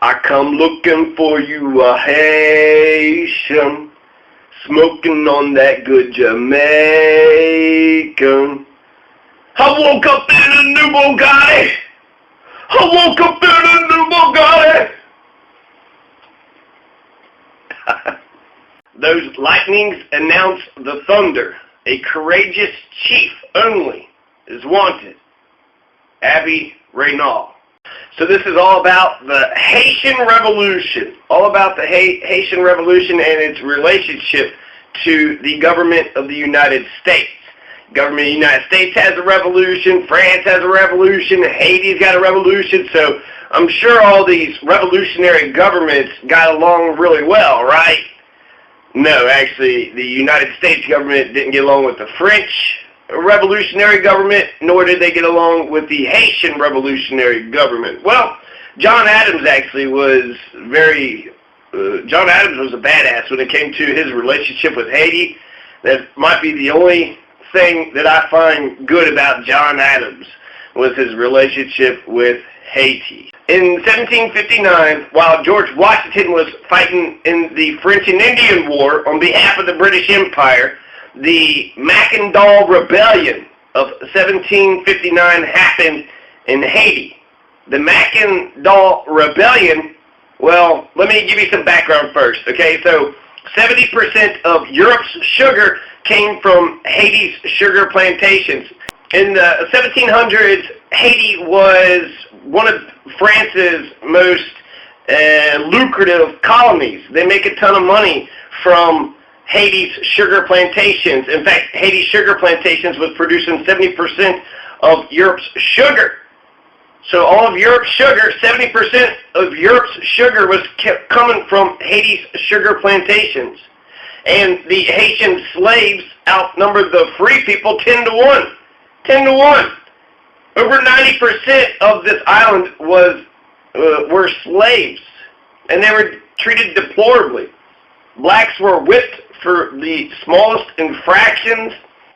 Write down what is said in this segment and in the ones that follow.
I come looking for you, a Haitian, smoking on that good Jamaican. I woke up in a new Bugatti. I woke up in a new Bugatti. Those lightnings announce the thunder. A courageous chief only is wanted. Abby Reynal. So this is all about the Haitian Revolution. All about the Haitian Revolution and its relationship to the government of the United States. Government of the United States has a revolution. France has a revolution. Haiti's got a revolution. So I'm sure all these revolutionary governments got along really well, right? No, actually, the United States government didn't get along with the French revolutionary government, nor did they get along with the Haitian revolutionary government. Well, John Adams actually was John Adams was a badass when it came to his relationship with Haiti. That might be the only thing that I find good about John Adams was his relationship with Haiti. In 1759, while George Washington was fighting in the French and Indian War on behalf of the British Empire, the Mackinac Rebellion of 1759 happened in Haiti. The Mackinac Rebellion, well, let me give you some background first, okay? So 70% of Europe's sugar came from Haiti's sugar plantations. In the 1700s, Haiti was one of France's most lucrative colonies. They make a ton of money from Haiti's sugar plantations. In fact, Haiti's sugar plantations was producing 70% of Europe's sugar. So all of Europe's sugar, 70% of Europe's sugar was coming from Haiti's sugar plantations. And the Haitian slaves outnumbered the free people 10 to 1. 10 to 1. Over 90% of this island were slaves, and they were treated deplorably. Blacks were whipped for the smallest infractions.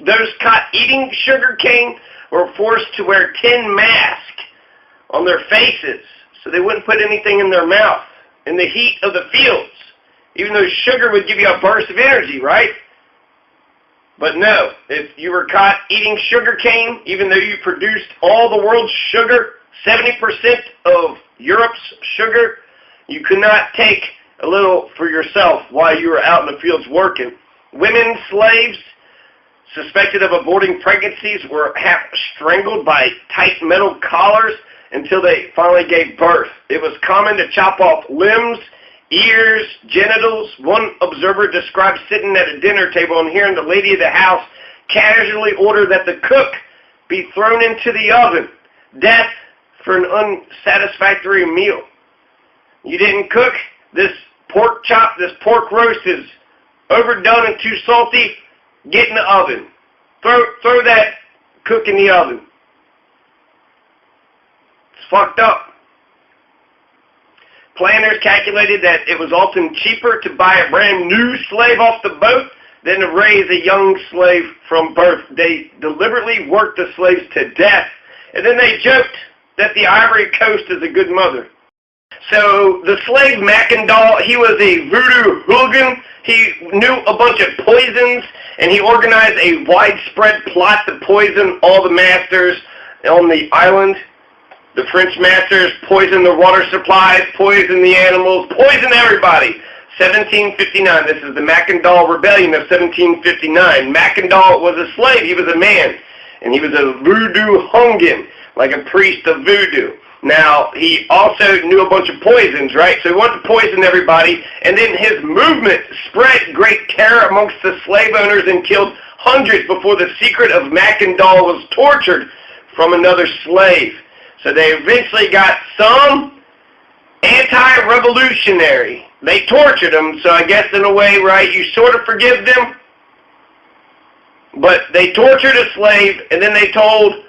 Those caught eating sugar cane were forced to wear tin masks on their faces so they wouldn't put anything in their mouth in the heat of the fields, even though sugar would give you a burst of energy, right? But no, if you were caught eating sugar cane, even though you produced all the world's sugar, 70% of Europe's sugar, you could not take a little for yourself while you were out in the fields working. Women slaves suspected of aborting pregnancies were half strangled by tight metal collars until they finally gave birth. It was common to chop off limbs, ears, genitals. One observer described sitting at a dinner table and hearing the lady of the house casually order that the cook be thrown into the oven. Death for an unsatisfactory meal. You didn't cook? This pork chop, this pork roast is overdone and too salty. Get in the oven. Throw that cook in the oven. It's fucked up. Planners calculated that it was often cheaper to buy a brand new slave off the boat than to raise a young slave from birth. They deliberately worked the slaves to death, and then they joked that the Ivory Coast is a good mother. So the slave Mackinac, he was a voodoo hooligan. He knew a bunch of poisons, and he organized a widespread plot to poison all the masters on the island. The French masters poisoned the water supplies, poisoned the animals, poisoned everybody. 1759, this is the Mackinac Rebellion of 1759. Mackinac was a slave, he was a man, and he was a voodoo hungan, like a priest of voodoo. Now, he also knew a bunch of poisons, right? So he wanted to poison everybody, and then his movement spread great terror amongst the slave owners and killed hundreds before the secret of Mackinac was tortured from another slave. So they eventually got some anti-revolutionary. They tortured them, so I guess in a way, right, you sort of forgive them. But they tortured a slave, and then they told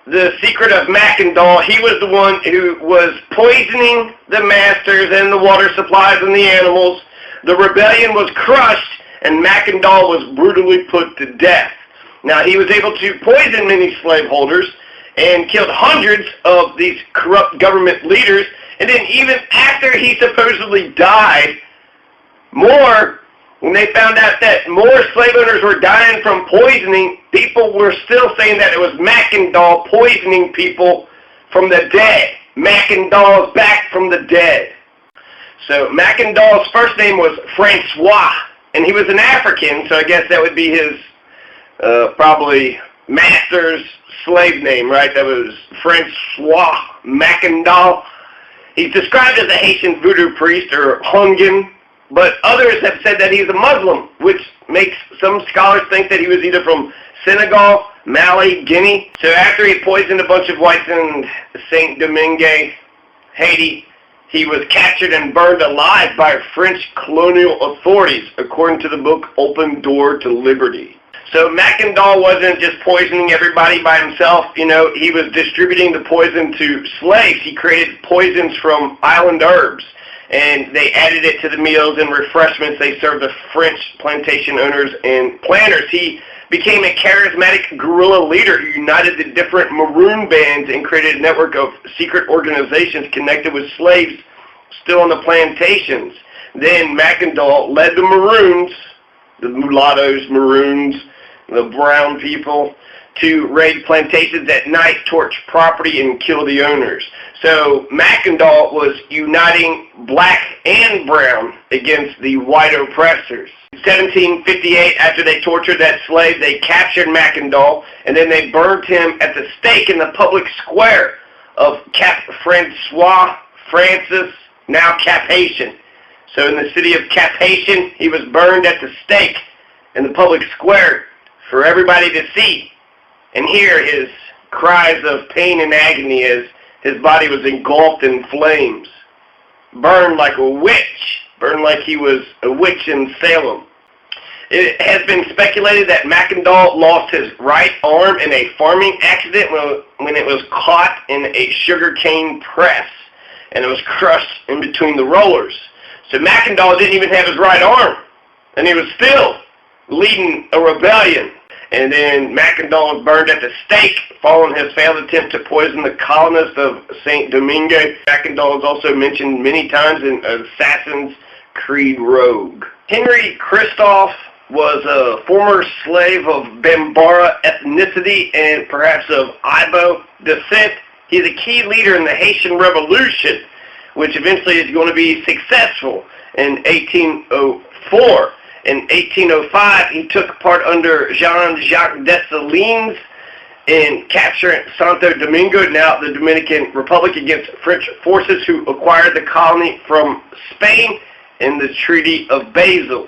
the secret of Mackinac. He was the one who was poisoning the masters and the water supplies and the animals. The rebellion was crushed, and Mackinac was brutally put to death. Now, he was able to poison many slaveholders and killed hundreds of these corrupt government leaders, And then even after he supposedly died, when they found out that more slave owners were dying from poisoning, people were still saying that it was Mackendall poisoning people from the dead. Mackendall is back from the dead. So Mackendall's first name was Francois, and he was an African, so I guess that would be his probably master's slave name, right? That was Francois Mackendall. He's described as a Haitian voodoo priest or Hungan, but others have said that he's a Muslim, which makes some scholars think that he was either from Senegal, Mali, Guinea. So after he poisoned a bunch of whites in Saint-Domingue, Haiti, he was captured and burned alive by French colonial authorities, according to the book Open Door to Liberty. So Mackendall wasn't just poisoning everybody by himself. You know, he was distributing the poison to slaves. He created poisons from island herbs, and they added it to the meals and refreshments they served the French plantation owners and planters. He became a charismatic guerrilla leader who united the different maroon bands and created a network of secret organizations connected with slaves still on the plantations. Then Mackendall led the maroons, the mulattoes, maroons, the brown people, to raid plantations at night, torch property, and kill the owners. So Mackendall was uniting black and brown against the white oppressors. In 1758, after they tortured that slave, they captured Mackendall, and then they burned him at the stake in the public square of Cap Francois Francis, now Cap Haitian. So in the city of Cap Haitian, he was burned at the stake in the public square for everybody to see and hear his cries of pain and agony as his body was engulfed in flames. Burned like a witch. Burned like he was a witch in Salem. It has been speculated that Mackendall lost his right arm in a farming accident when it was caught in a sugarcane press, and it was crushed in between the rollers. So Mackendall didn't even have his right arm, and he was still leading a rebellion. And then Mackendall was burned at the stake following his failed attempt to poison the colonists of Saint-Domingue. Mackendall is also mentioned many times in Assassin's Creed Rogue. Henry Christophe was a former slave of Bambara ethnicity and perhaps of Ibo descent. He's a key leader in the Haitian Revolution, which eventually is going to be successful in 1804. In 1805, he took part under Jean-Jacques Dessalines in capturing Santo Domingo, now the Dominican Republic, against French forces who acquired the colony from Spain in the Treaty of Basel.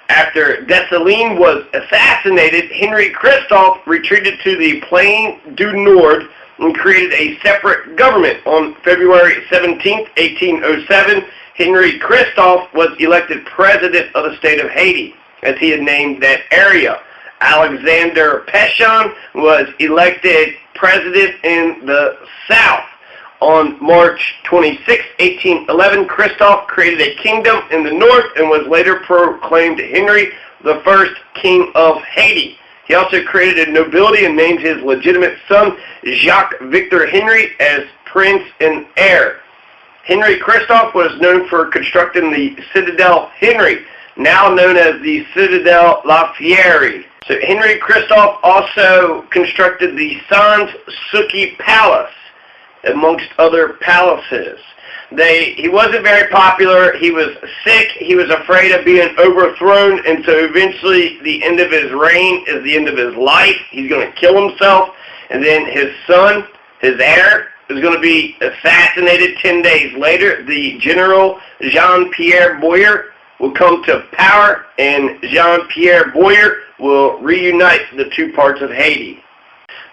After Dessalines was assassinated, Henry Christophe retreated to the Plain du Nord and created a separate government. On February 17, 1807, Henry Christophe was elected president of the state of Haiti, as he had named that area. Alexander Pétion was elected president in the south. On March 26, 1811, Christophe created a kingdom in the north and was later proclaimed Henry the First King of Haiti. He also created a nobility and named his legitimate son, Jacques Victor Henry, as prince and heir. Henry Christophe was known for constructing the Citadel Henry, now known as the Citadel La Fière. So Henry Christophe also constructed the Sans-Souci Palace, amongst other palaces. He wasn't very popular. He was sick. He was afraid of being overthrown, and so eventually the end of his reign is the end of his life. He's going to kill himself, and then his son, his heir, is going to be assassinated 10 days later. The general Jean-Pierre Boyer will come to power, and Jean-Pierre Boyer will reunite the two parts of Haiti.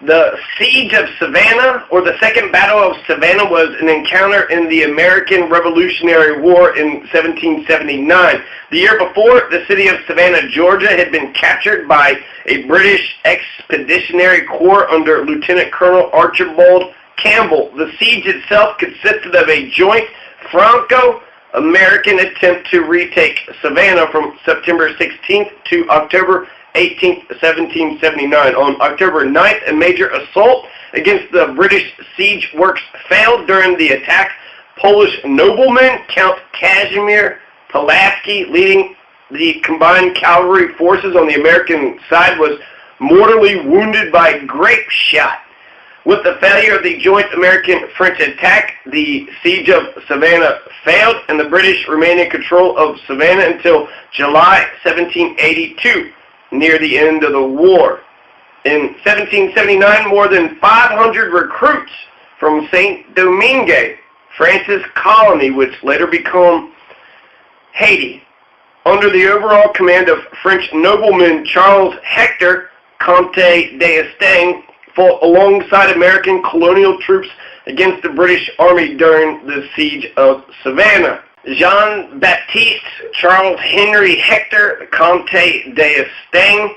The Siege of Savannah, or the Second Battle of Savannah, was an encounter in the American Revolutionary War in 1779. The year before, the city of Savannah, Georgia, had been captured by a British expeditionary corps under Lieutenant Colonel Archibald Campbell. The siege itself consisted of a joint Franco-American attempt to retake Savannah from September 16th to October 18th, 1779. On October 9th, a major assault against the British siege works failed. During the attack, Polish nobleman, Count Casimir Pulaski, leading the combined cavalry forces on the American side, was mortally wounded by grape shot. With the failure of the joint American-French attack, the siege of Savannah failed, and the British remained in control of Savannah until July 1782, near the end of the war. In 1779, more than 500 recruits from Saint Domingue, France's colony, which later became Haiti, under the overall command of French nobleman Charles Hector, Comte d'Estaing, fought alongside American colonial troops against the British Army during the siege of Savannah. Jean-Baptiste Charles Henry Hector, Comte d'Estaing,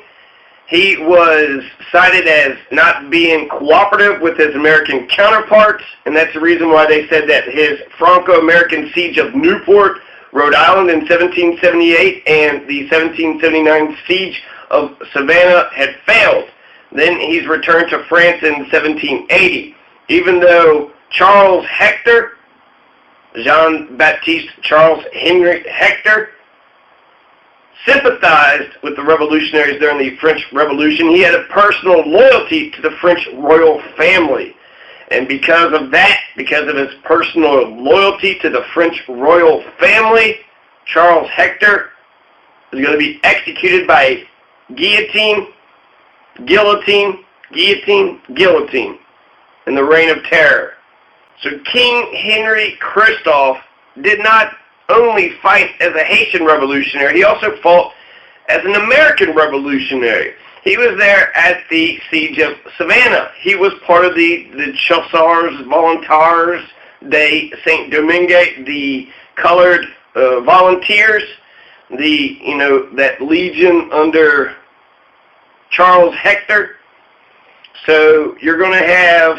he was cited as not being cooperative with his American counterparts, and that's the reason why they said that his Franco-American siege of Newport, Rhode Island in 1778 and the 1779 siege of Savannah had failed. Then he's returned to France in 1780. Even though Charles Hector, Jean-Baptiste Charles Henry Hector, sympathized with the revolutionaries during the French Revolution, he had a personal loyalty to the French royal family. And because of that, because of his personal loyalty to the French royal family, Charles Hector is going to be executed by guillotine, guillotine, guillotine, guillotine in the Reign of Terror. So King Henry Christophe did not only fight as a Haitian revolutionary, he also fought as an American revolutionary. He was there at the siege of Savannah. He was part of the Chasseurs Volontaires de Saint-Domingue, the colored volunteers, that legion under Charles Hector. So you're going to have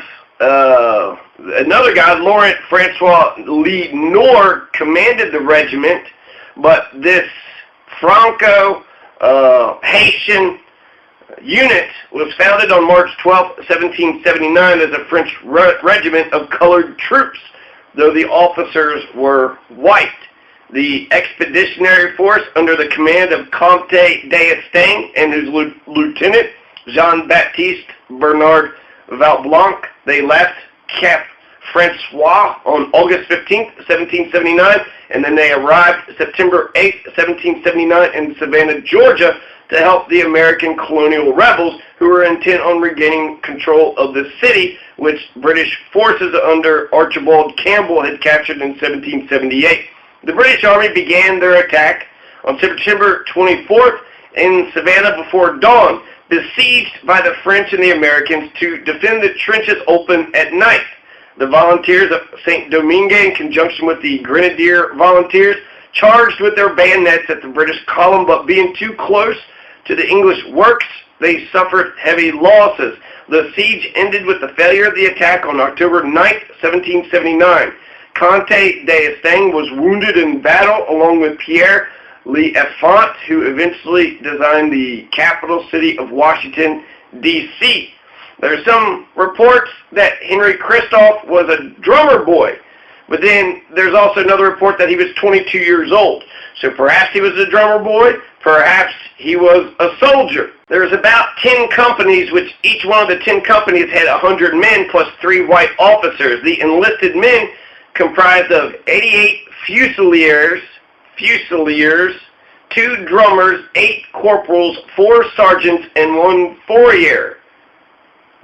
another guy, Laurent Francois Lee Noir, commanded the regiment, but this Franco-Haitian unit was founded on March 12, 1779 as a French regiment of colored troops, though the officers were white. The expeditionary force under the command of Comte d'Estaing and his lieutenant, Jean-Baptiste Bernard Valblanc, they left Cap Francois on August 15, 1779, and then they arrived September 8, 1779 in Savannah, Georgia, to help the American colonial rebels who were intent on regaining control of the city, which British forces under Archibald Campbell had captured in 1778. The British Army began their attack on September 24th in Savannah before dawn, besieged by the French and the Americans to defend the trenches open at night. The volunteers of Saint Domingue, in conjunction with the Grenadier volunteers, charged with their bayonets at the British column, but being too close to the English works, they suffered heavy losses. The siege ended with the failure of the attack on October 9, 1779. Comte d'Estaing was wounded in battle along with Pierre L'Enfant, who eventually designed the capital city of Washington, D.C. There are some reports that Henry Christophe was a drummer boy, but then there's also another report that he was 22 years old. So perhaps he was a drummer boy, perhaps he was a soldier. There's about 10 companies, which each one of the 10 companies had 100 men plus 3 white officers. The enlisted men comprised of 88 fusiliers, 2 drummers, 8 corporals, 4 sergeants, and 1 fourier.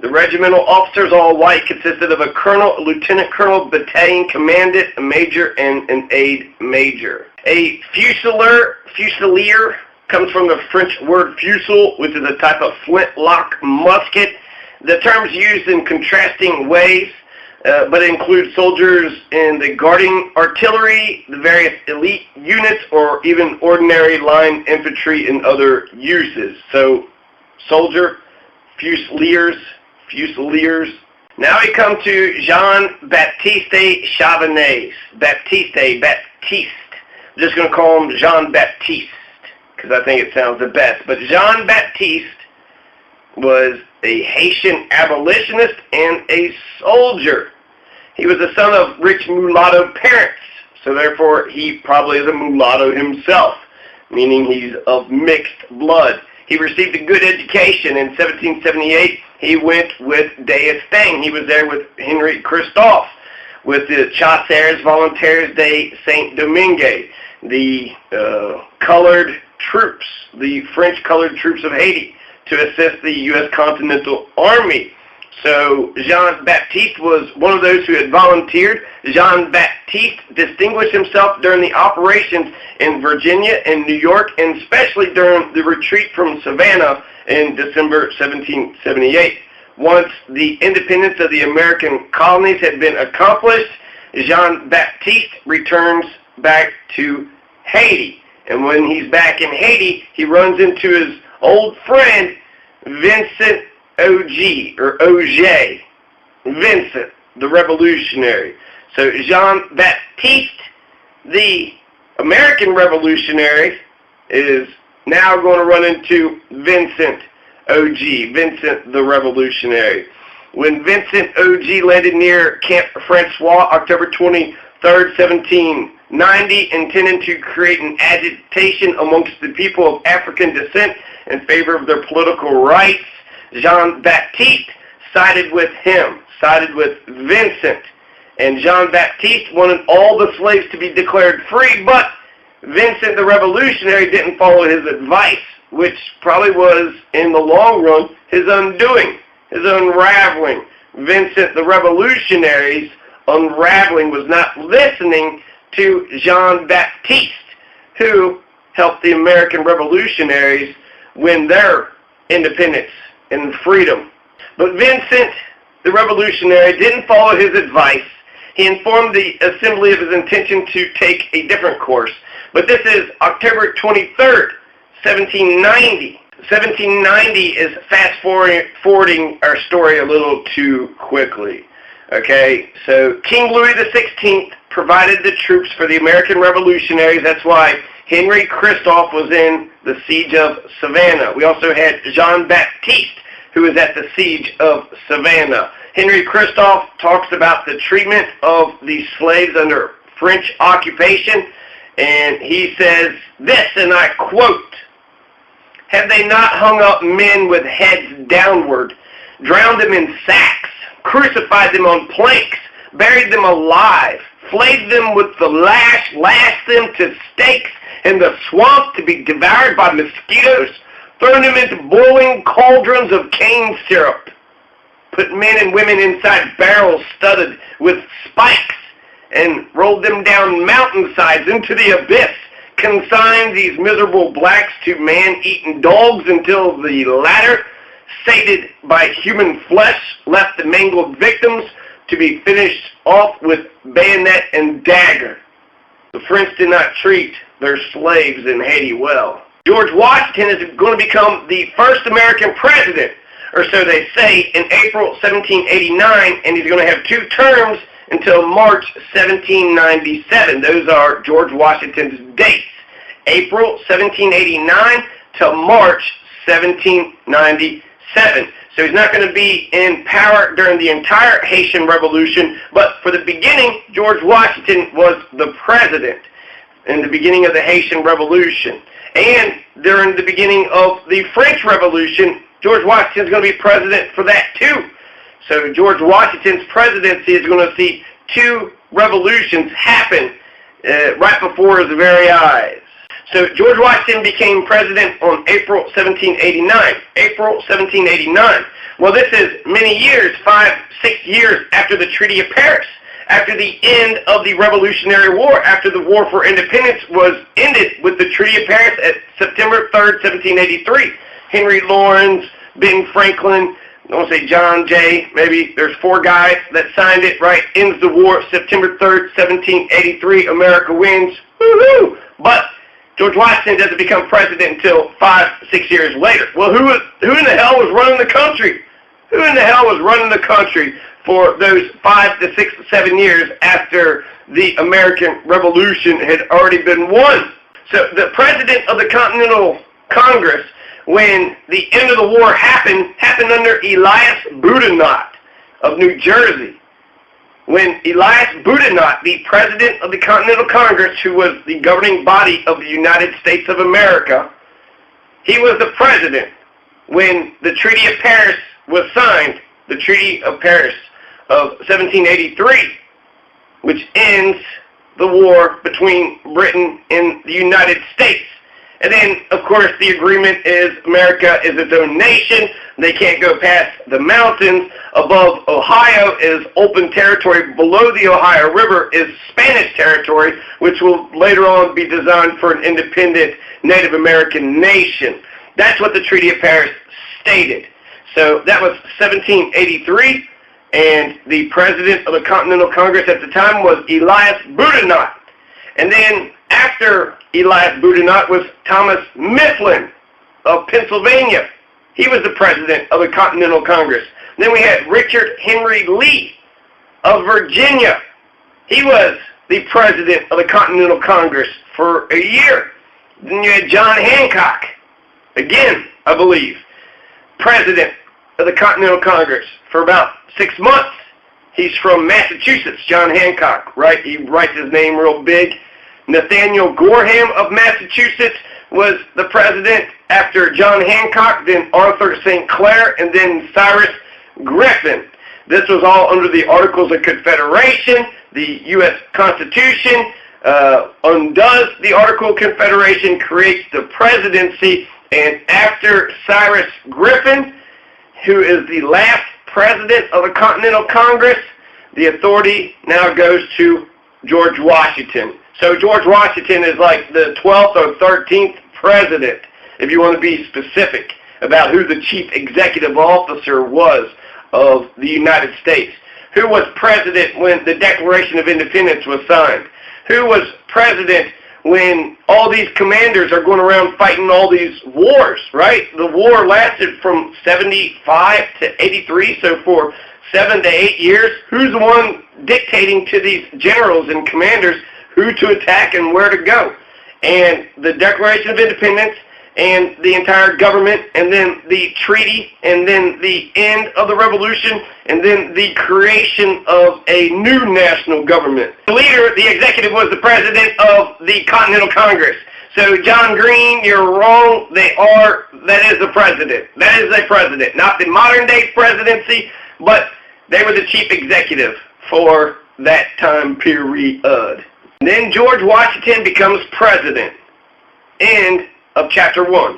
The regimental officers, all white, consisted of a colonel, a lieutenant colonel, battalion commandant, a major, and an aide major. A fusilier comes from the French word fusil, which is a type of flintlock musket. The term is used in contrasting ways, but it includes soldiers in the guarding artillery, the various elite units, or even ordinary line infantry in other uses. So, soldier, fusiliers. Now we come to Jean-Baptiste Chavannes. Baptiste. I'm just going to call him Jean-Baptiste, because I think it sounds the best. But Jean-Baptiste was a Haitian abolitionist and a soldier. He was the son of rich mulatto parents, so therefore he probably is a mulatto himself, meaning he's of mixed blood. He received a good education. In 1778, he went with d'Estaing. He was there with Henry Christophe, with the Chasseurs Volontaires de Saint-Domingue, the colored troops, the French colored troops of Haiti, to assist the U.S. Continental Army. So Jean-Baptiste was one of those who had volunteered. Jean-Baptiste distinguished himself during the operations in Virginia and New York, and especially during the retreat from Savannah in December 1778. Once the independence of the American colonies had been accomplished, Jean-Baptiste returns back to Haiti. And when he's back in Haiti, he runs into his old friend, Vincent Auger, Vincent, the revolutionary. So Jean-Baptiste, the American revolutionary, is now going to run into Vincent Auger, Vincent the revolutionary. When Vincent Auger landed near Camp Francois, October 23rd, 1790, intending to create an agitation amongst the people of African descent in favor of their political rights, Jean-Baptiste sided with him, sided with Vincent. And Jean-Baptiste wanted all the slaves to be declared free, but Vincent the revolutionary didn't follow his advice, which probably was, in the long run, his undoing, his unraveling. Vincent the revolutionary's unraveling was not listening to Jean-Baptiste, who helped the American revolutionaries win their independence and freedom. But Vincent, the revolutionary, didn't follow his advice. He informed the assembly of his intention to take a different course. But this is October 23rd, 1790. 1790 is fast-forwarding our story a little too quickly. Okay, so King Louis XVI provided the troops for the American revolutionaries. That's why Henry Christophe was in the siege of Savannah. We also had Jean-Baptiste, who was at the siege of Savannah. Henry Christophe talks about the treatment of the slaves under French occupation, and he says this, and I quote, "Have they not hung up men with heads downward, drowned them in sacks, crucified them on planks, buried them alive, flayed them with the lash, lashed them to stakes in the swamp to be devoured by mosquitoes, thrown them into boiling cauldrons of cane syrup, put men and women inside barrels studded with spikes, and rolled them down mountainsides into the abyss, consigned these miserable blacks to man-eaten dogs until the latter, sated by human flesh, left the mangled victims to be finished off with bayonet and dagger. The French did not treat their slaves in Haiti well." George Washington is going to become the first American president, or so they say, in April 1789, and he's going to have 2 terms until March 1797. Those are George Washington's dates. April 1789 to March 1797. So he's not going to be in power during the entire Haitian Revolution, but for the beginning, George Washington was the president in the beginning of the Haitian Revolution. And during the beginning of the French Revolution, George Washington is going to be president for that too. So George Washington's presidency is going to see 2 revolutions happen right before his very eyes. So George Washington became president on April 1789. April 1789. Well, this is many years, 5, 6 years after the Treaty of Paris, after the end of the Revolutionary War, after the War for Independence was ended with the Treaty of Paris at September 3rd, 1783. Henry Laurens, Ben Franklin, I want to say John Jay, maybe there's 4 guys that signed it, right? Ends the war, September 3rd, 1783, America wins, woohoo! But George Washington doesn't become president until 5, 6 years later. Well, who in the hell was running the country? Who in the hell was running the country for those 5 to 6, 7 years after the American Revolution had already been won? So the president of the Continental Congress, when the end of the war happened under Elias Boudinot of New Jersey. when Elias Boudinot, the President of the Continental Congress, who was the governing body of the United States of America, he was the President when the Treaty of Paris was signed, the Treaty of Paris of 1783, which ends the war between Britain and the United States. And then, of course, the agreement is America is its own nation. They can't go past the mountains. Above Ohio is open territory. Below the Ohio River is Spanish territory, which will later on be designed for an independent Native American nation. That's what the Treaty of Paris stated. So that was 1783, and the President of the Continental Congress at the time was Elias Boudinot. And then after Elias Boudinot was Thomas Mifflin of Pennsylvania. He was the President of the Continental Congress. Then we had Richard Henry Lee of Virginia. He was the President of the Continental Congress for a year. Then you had John Hancock, again, I believe, President of the Continental Congress for about 6 months. He's from Massachusetts, John Hancock, right? He writes his name real big. Nathaniel Gorham of Massachusetts was the president after John Hancock, then Arthur St. Clair, and then Cyrus Griffin. This was all under the Articles of Confederation. The U.S. Constitution undoes the Article of Confederation, creates the presidency, and after Cyrus Griffin, who is the last president of the Continental Congress, the authority now goes to George Washington. So George Washington is like the 12th or 13th president, if you want to be specific about who the chief executive officer was of the United States. Who was president when the Declaration of Independence was signed? Who was president when all these commanders are going around fighting all these wars, right? The war lasted from 75 to 83, so for 7 to 8 years. Who's the one dictating to these generals and commanders who to attack and where to go? And the Declaration of Independence and the entire government, and then the treaty, and then the end of the revolution, and then the creation of a new national government. The leader, the executive, was the president of the Continental Congress. So John Green, you're wrong. That is the president. That is a president. Not the modern day presidency, but they were the chief executive for that time period. Then George Washington becomes president. End of chapter 1.